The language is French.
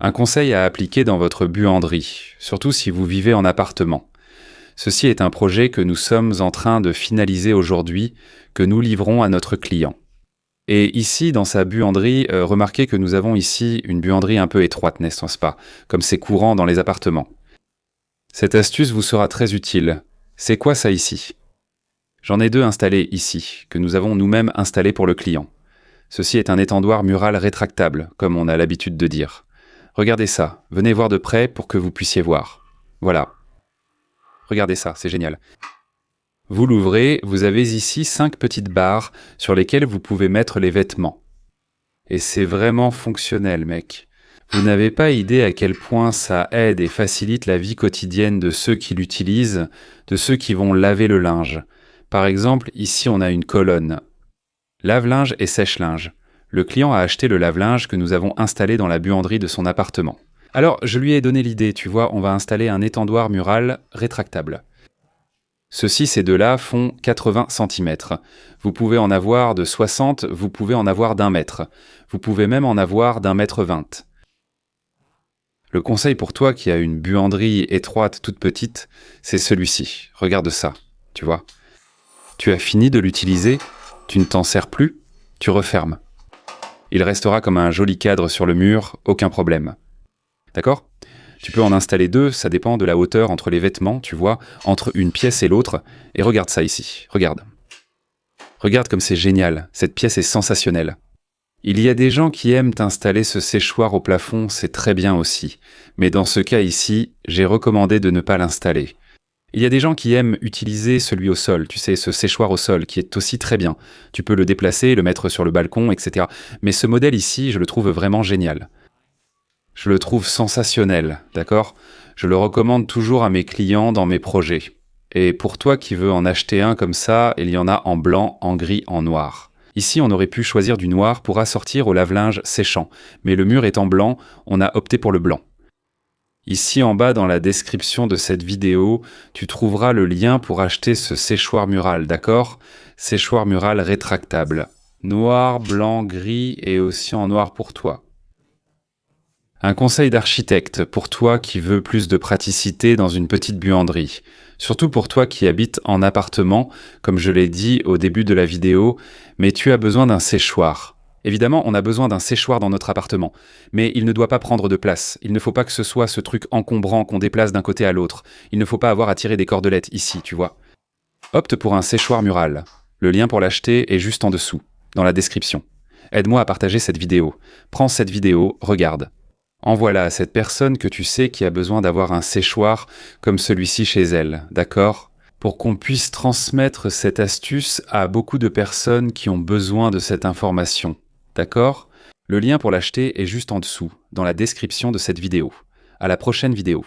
Un conseil à appliquer dans votre buanderie, surtout si vous vivez en appartement. Ceci est un projet que nous sommes en train de finaliser aujourd'hui, que nous livrons à notre client. Et ici, dans sa buanderie, remarquez que nous avons ici une buanderie un peu étroite, n'est-ce pas? Comme c'est courant dans les appartements. Cette astuce vous sera très utile. C'est quoi ça ici? J'en ai deux installés ici, que nous avons nous-mêmes installés pour le client. Ceci est un étendoir mural rétractable, comme on a l'habitude de dire. Regardez ça, venez voir de près pour que vous puissiez voir. Voilà. Regardez ça, c'est génial. Vous l'ouvrez, vous avez ici 5 petites barres sur lesquelles vous pouvez mettre les vêtements. Et c'est vraiment fonctionnel, mec. Vous n'avez pas idée à quel point ça aide et facilite la vie quotidienne de ceux qui l'utilisent, de ceux qui vont laver le linge. Par exemple, ici on a une colonne. Lave-linge et sèche-linge. Le client a acheté le lave-linge que nous avons installé dans la buanderie de son appartement. Alors, je lui ai donné l'idée, tu vois, on va installer un étendoir mural rétractable. Ces deux-là font 80 cm. Vous pouvez en avoir de 60, vous pouvez en avoir d'1 mètre. Vous pouvez même en avoir d'1 mètre 20. Le conseil pour toi qui a une buanderie étroite toute petite, c'est celui-ci. Regarde ça, tu vois. Tu as fini de l'utiliser, tu ne t'en sers plus, tu refermes. Il restera comme un joli cadre sur le mur, aucun problème. D'accord ? Tu peux en installer 2, ça dépend de la hauteur entre les vêtements, tu vois, entre une pièce et l'autre. Et regarde ça ici, regarde. Regarde comme c'est génial, cette pièce est sensationnelle. Il y a des gens qui aiment installer ce séchoir au plafond, c'est très bien aussi. Mais dans ce cas ici, j'ai recommandé de ne pas l'installer. Il y a des gens qui aiment utiliser celui au sol, tu sais, ce séchoir au sol, qui est aussi très bien. Tu peux le déplacer, le mettre sur le balcon, etc. Mais ce modèle ici, je le trouve vraiment génial. Je le trouve sensationnel, d'accord? Je le recommande toujours à mes clients dans mes projets. Et pour toi qui veux en acheter un comme ça, il y en a en blanc, en gris, en noir. Ici, on aurait pu choisir du noir pour assortir au lave-linge séchant. Mais le mur étant blanc, on a opté pour le blanc. Ici en bas dans la description de cette vidéo, tu trouveras le lien pour acheter ce séchoir mural, d'accord? Séchoir mural rétractable. Noir, blanc, gris et aussi en noir pour toi. Un conseil d'architecte pour toi qui veux plus de praticité dans une petite buanderie. Surtout pour toi qui habites en appartement, comme je l'ai dit au début de la vidéo, mais tu as besoin d'un séchoir. Évidemment, on a besoin d'un séchoir dans notre appartement, mais il ne doit pas prendre de place. Il ne faut pas que ce soit ce truc encombrant qu'on déplace d'un côté à l'autre. Il ne faut pas avoir à tirer des cordelettes ici, tu vois. Opte pour un séchoir mural. Le lien pour l'acheter est juste en dessous, dans la description. Aide-moi à partager cette vidéo. Prends cette vidéo, regarde. Envoie-la à cette personne que tu sais qui a besoin d'avoir un séchoir comme celui-ci chez elle, d'accord ? Pour qu'on puisse transmettre cette astuce à beaucoup de personnes qui ont besoin de cette information. D'accord? Le lien pour l'acheter est juste en dessous, dans la description de cette vidéo. À la prochaine vidéo.